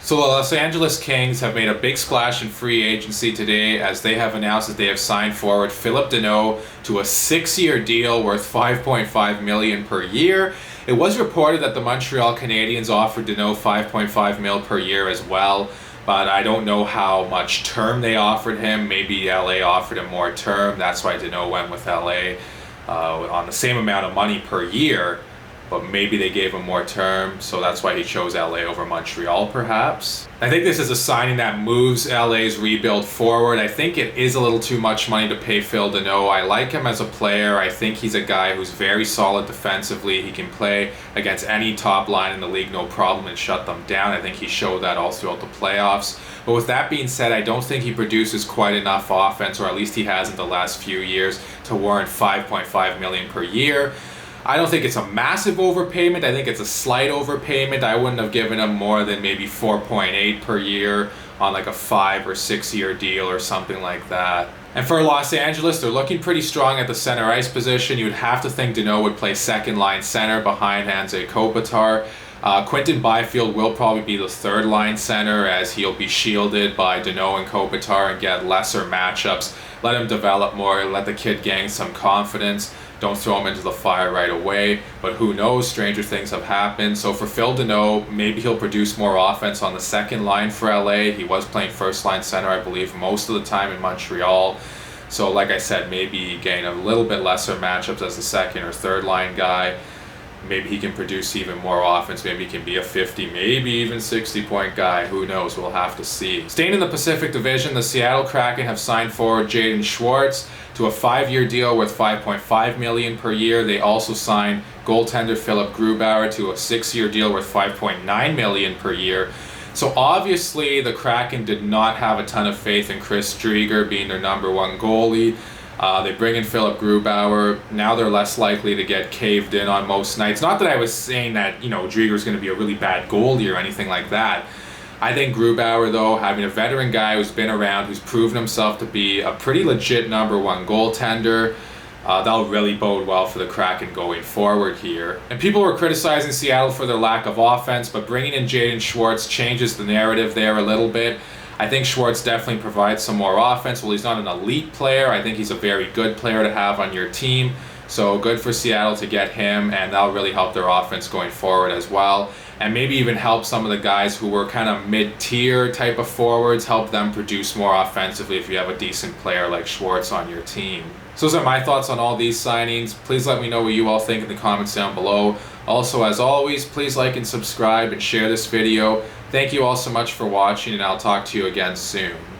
So the Los Angeles Kings have made a big splash in free agency today as they have announced that they have signed forward Danault to a 6-year deal worth $5.5 million per year. It was reported that the Montreal Canadiens offered Danault $5.5 million per year as well, but I don't know how much term they offered him. Maybe LA offered him more term. That's why Danault went with LA on the same amount of money per year. But maybe they gave him more term, so that's why he chose LA over Montreal, perhaps. I think this is a signing that moves LA's rebuild forward. I think it is a little too much money to pay Danault. I like him as a player. I think he's a guy who's very solid defensively. He can play against any top line in the league, no problem, and shut them down. I think he showed that all throughout the playoffs. But with that being said, I don't think he produces quite enough offense, or at least he hasn't the last few years, to warrant $5.5 million per year. I don't think it's a massive overpayment. I think it's a slight overpayment. I wouldn't have given him more than maybe 4.8 per year on like a 5 or 6 year deal or something like that. And for Los Angeles, they're looking pretty strong at the center ice position. You'd have to think Danault would play second line center behind Anze Kopitar. Quinton Byfield will probably be the third line center, as he'll be shielded by Danault and Kopitar and get lesser matchups. Let him develop more, let the kid gain some confidence. Don't throw him into the fire right away, but who knows, stranger things have happened. So for Danault, maybe he'll produce more offense on the second line for LA. He was playing first line center, I believe, most of the time in Montreal. So like I said, maybe gain a little bit lesser matchups as the second or third line guy. Maybe he can produce even more offense. Maybe he can be a 50, maybe even 60-point guy. Who knows? We'll have to see. Staying in the Pacific Division, the Seattle Kraken have signed forward Jaden Schwartz to a 5-year deal worth $5.5 million per year. They also signed goaltender Philip Grubauer to a 6-year deal worth $5.9 million per year. So obviously the Kraken did not have a ton of faith in Chris Driedger being their #1 goalie. They bring in Philip Grubauer. Now they're less likely to get caved in on most nights. Not that I was saying that, Driedger's going to be a really bad goalie or anything like that. I think Grubauer, though, having a veteran guy who's been around, who's proven himself to be a pretty legit #1 goaltender, that'll really bode well for the Kraken going forward here. And people were criticizing Seattle for their lack of offense, but bringing in Jaden Schwartz changes the narrative there a little bit. I think Schwartz definitely provides some more offense. Well, he's not an elite player. I think he's a very good player to have on your team. So good for Seattle to get him, and that'll really help their offense going forward as well. And maybe even help some of the guys who were kind of mid-tier type of forwards, help them produce more offensively if you have a decent player like Schwartz on your team. So those are my thoughts on all these signings. Please let me know what you all think in the comments down below. Also, as always, please like and subscribe and share this video. Thank you all so much for watching, and I'll talk to you again soon.